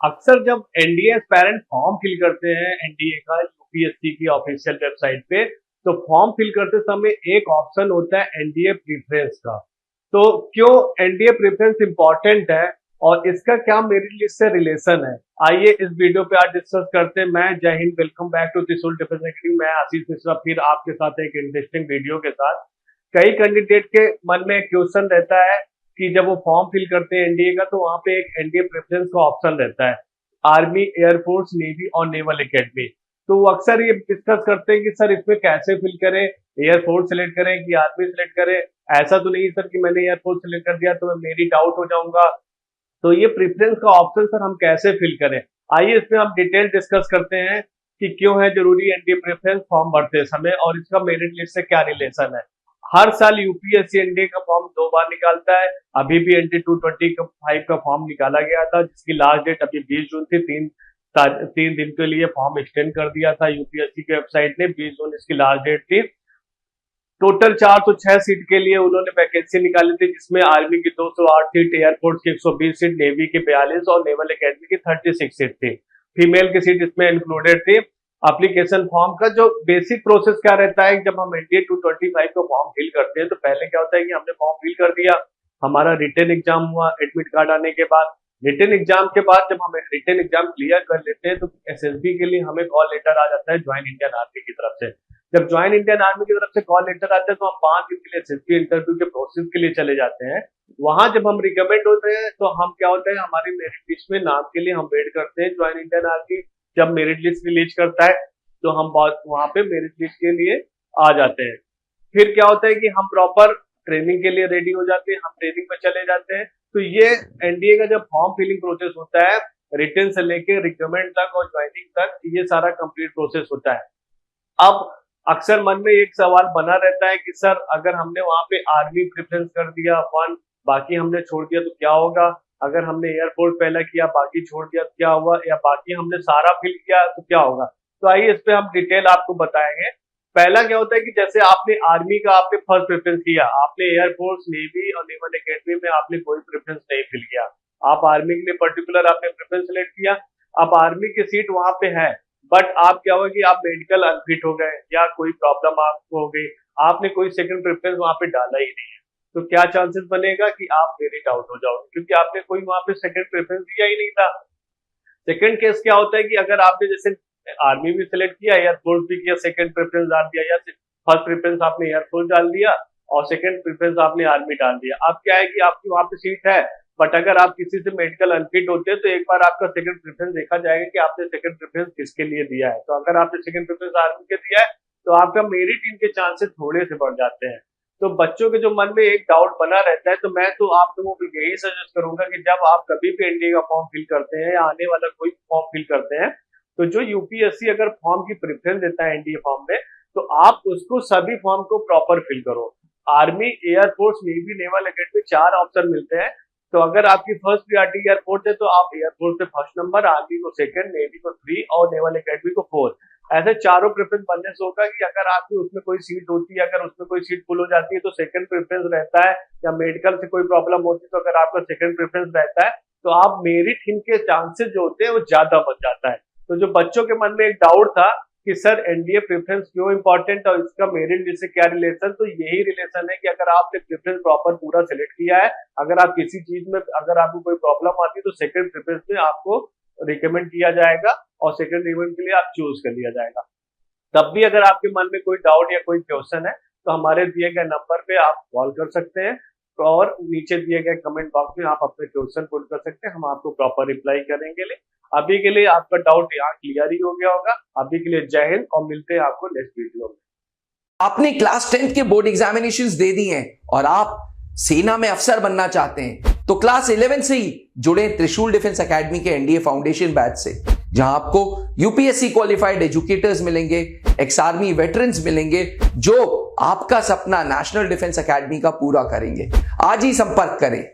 अक्सर जब NDA aspirant form fill करते हैं एनडीए का यूपीएससी की ऑफिशियल वेबसाइट पे, तो फॉर्म फिल करते समय एक ऑप्शन होता है एनडीए प्रेफरेंस का। तो क्यों एनडीए प्रेफरेंस इंपॉर्टेंट है और इसका क्या मेरिट लिस्ट से रिलेशन है, आइए इस वीडियो पे आज डिस्कस करते हैं। मैं जय हिंद, वेलकम बैक टू त्रिशूल डिफेंस एकेडमी। मैं आशीष मिश्रा फिर आपके साथ एक इंटरेस्टिंग वीडियो के साथ। कई कैंडिडेट के मन में एक क्वेश्चन रहता है कि जब वो फॉर्म फिल करते हैं एनडीए का, तो वहां पे एक एनडीए प्रेफरेंस का ऑप्शन रहता है, आर्मी, एयरफोर्स, नेवी और नेवल एकेडमी। तो वो अक्सर ये डिस्कस करते हैं कि सर इसमें कैसे फिल करें, एयरफोर्स सेलेक्ट करें कि आर्मी सेलेक्ट करें। ऐसा तो नहीं सर कि मैंने एयरफोर्स सेलेक्ट कर दिया तो मेरी डाउट हो जाऊंगा। तो ये प्रेफरेंस का ऑप्शन सर हम कैसे फिल करें, आइए इसमें हम डिटेल डिस्कस करते हैं कि क्यों है जरूरी एनडीए प्रेफरेंस फॉर्म भरते समय और इसका मेरिट लिस्ट से क्या रिलेशन है। हर साल यूपीएससी एनडीए का फॉर्म 2 बार निकालता है। अभी भी एनडीए 225 का फॉर्म निकाला गया था, जिसकी लास्ट डेट अभी 20 जून थी। तीन दिन के लिए फॉर्म एक्सटेंड कर दिया था यूपीएससी की वेबसाइट ने। 20 जून इसकी लास्ट डेट थी। टोटल 406 सीट के लिए उन्होंने वैकेंसी निकाली थी, जिसमें आर्मी की 208 सीट, एयरफोर्स की 120 सीट, नेवी की 42 और नेवल एकेडमी की 36 सीट थी। फीमेल की सीट इसमें इंक्लूडेड थी। एप्लीकेशन फॉर्म का जो बेसिक प्रोसेस क्या रहता है, जब हम एनडीए 225 का फॉर्म फिल करते हैं तो पहले क्या होता है कि हमने फॉर्म फिल कर दिया, हमारा रिटन एग्जाम हुआ एडमिट कार्ड आने के बाद। रिटन एग्जाम के बाद जब हम रिटन एग्जाम क्लियर कर लेते हैं तो एसएसबी के लिए हमें कॉल लेटर आ जाता है ज्वाइन इंडियन आर्मी की तरफ से। जब ज्वाइन इंडियन आर्मी की तरफ से कॉल लेटर आता है तो हम 5 दिन के लिए एसएसबी इंटरव्यू के प्रोसेस के लिए चले जाते हैं। वहां जब हम रिकमेंड होते हैं तो हम क्या होता है, हमारी मेरिट लिस्ट में नाम के लिए हम वेट करते हैं। ज्वाइन इंडियन आर्मी जब मेरिट लिस्ट रिलीज करता है तो हम वहां पे मेरिट लिस्ट के लिए आ जाते हैं। फिर क्या होता है कि हम प्रॉपर ट्रेनिंग के लिए रेडी हो जाते हैं, हम ट्रेनिंग में चले जाते हैं। तो ये एनडीए का जब फॉर्म फिलिंग प्रोसेस होता है, रिटन से लेके रिक्रूटमेंट तक और ज्वाइनिंग तक, ये सारा कंप्लीट प्रोसेस होता है। अब अक्सर मन में एक सवाल बना रहता है कि सर अगर हमने वहां पे आर्मी प्रेफरेंस कर दिया वन, बाकी हमने छोड़ दिया तो क्या होगा। अगर हमने एयरफोर्स पहला किया बाकी छोड़ दिया तो क्या हुआ, या बाकी हमने सारा फिल किया तो क्या होगा। तो आइए इस पे हम डिटेल आपको बताएंगे। पहला क्या होता है कि जैसे आपने आर्मी का आपने फर्स्ट प्रेफरेंस किया, आपने एयरफोर्स, नेवी और नेवल एकेडमी में आपने कोई प्रेफरेंस नहीं फिल किया, आप आर्मी के लिए पर्टिकुलर आपने प्रेफरेंस सेलेक्ट किया। अब आर्मी की सीट वहां पे है, बट आप क्या होगा कि आप मेडिकल अनफिट हो गए या कोई प्रॉब्लम आपको हो गई, आपने कोई सेकंड प्रेफरेंस वहां पे डाला ही नहीं है, तो क्या चांसेस बनेगा कि आप मेरिट आउट हो जाओगे, क्योंकि आपने कोई वहां पे सेकंड प्रेफरेंस दिया ही नहीं था। सेकंड केस क्या होता है कि अगर आपने जैसे आर्मी भी सिलेक्ट किया, एयरफोर्स भी किया, सेकंड प्रेफरेंस डाल दिया, या फर्स्ट प्रेफरेंस आपने एयरफोर्स डाल दिया और सेकंड प्रेफरेंस आपने आर्मी डाल दिया। अब क्या है कि आपकी वहां पे सीट है, बट अगर आप किसी से मेडिकल अनफिट होते हैं तो एक बार आपका सेकंड प्रेफरेंस देखा जाएगा कि आपने सेकंड प्रेफरेंस किसके लिए दिया है। तो अगर आपने सेकंड प्रेफरेंस आर्मी के दिया है तो आपका मेरिट इनके चांसेस थोड़े से बढ़ जाते हैं। तो बच्चों के जो मन में एक डाउट बना रहता है, तो मैं तो आप लोगों को यही सजेस्ट करूंगा कि जब आप कभी भी एनडीए का फॉर्म फिल करते हैं या आने वाला कोई फॉर्म फिल करते हैं, तो जो यूपीएससी अगर फॉर्म की प्रेफरेंस देता है एनडीए फॉर्म में, तो आप उसको सभी फॉर्म को प्रॉपर फिल करो। Army, air force, navy, naval academy 4 option मिलते हैं। तो अगर आपकी फर्स्ट प्रायोरिटी एयरफोर्स है तो आप एयरफोर्स पे फर्स्ट नंबर, आर्मी को सेकंड, नेवी को 3 और नेवल एकेडमी को 4। ऐसे चारों प्रेफरेंस बनने से होगा कि अगर आपकी उसमें कोई सीट होती है, अगर उसमें कोई सीट फुल हो जाती है तो सेकंड प्रेफरेंस रहता है, या मेडिकल से कोई प्रॉब्लम होती है तो अगर आपका सेकंड प्रेफरेंस रहता है तो आप मेरिट इनके चांसेस जो होते हैं वो ज्यादा बन जाता है। तो जो बच्चों के मन में एक डाउट था कि सर एनडीए प्रेफरेंस क्यों इंपॉर्टेंट और इसका मेरिट लिस्ट से क्या रिलेशन, तो यही रिलेशन है कि अगर आपने प्रेफरेंस प्रॉपर पूरा सेलेक्ट किया है, अगर आप किसी चीज में अगर आपको कोई प्रॉब्लम आती है तो सेकंड प्रेफरेंस में आपको रिकमेंड किया जाएगा और सेकंड रिकमेंड के लिए आप चूज कर लिया जाएगा। तब भी अगर आपके मन में कोई डाउट या कोई क्वेश्चन है तो हमारे दिए गए नंबर पे आप कॉल कर सकते हैं और नीचे दिए गए कमेंट बॉक्स में आप अपने क्वेश्चन पुट कर सकते हैं, हम आपको प्रॉपर रिप्लाई करेंगे। अभी के लिए आपका डाउट यहाँ क्लियर ही हो गया होगा। अभी के लिए जय हिंद और मिलते हैं आपको नेक्स्ट वीडियो में। आपने क्लास 10th के बोर्ड एग्जामिनेशंस दे दी हैं और आप सेना में अफसर बनना चाहते हैं, तो क्लास 11 से ही जुड़े त्रिशूल डिफेंस एकेडमी के एनडीए फाउंडेशन बैच से, जहां आपको यूपीएससी क्वालिफाइड एजुकेटर्स मिलेंगे, एक्स आर्मी वेटरन्स मिलेंगे, जो आपका सपना नेशनल डिफेंस एकेडमी का पूरा करेंगे। आज ही संपर्क करें।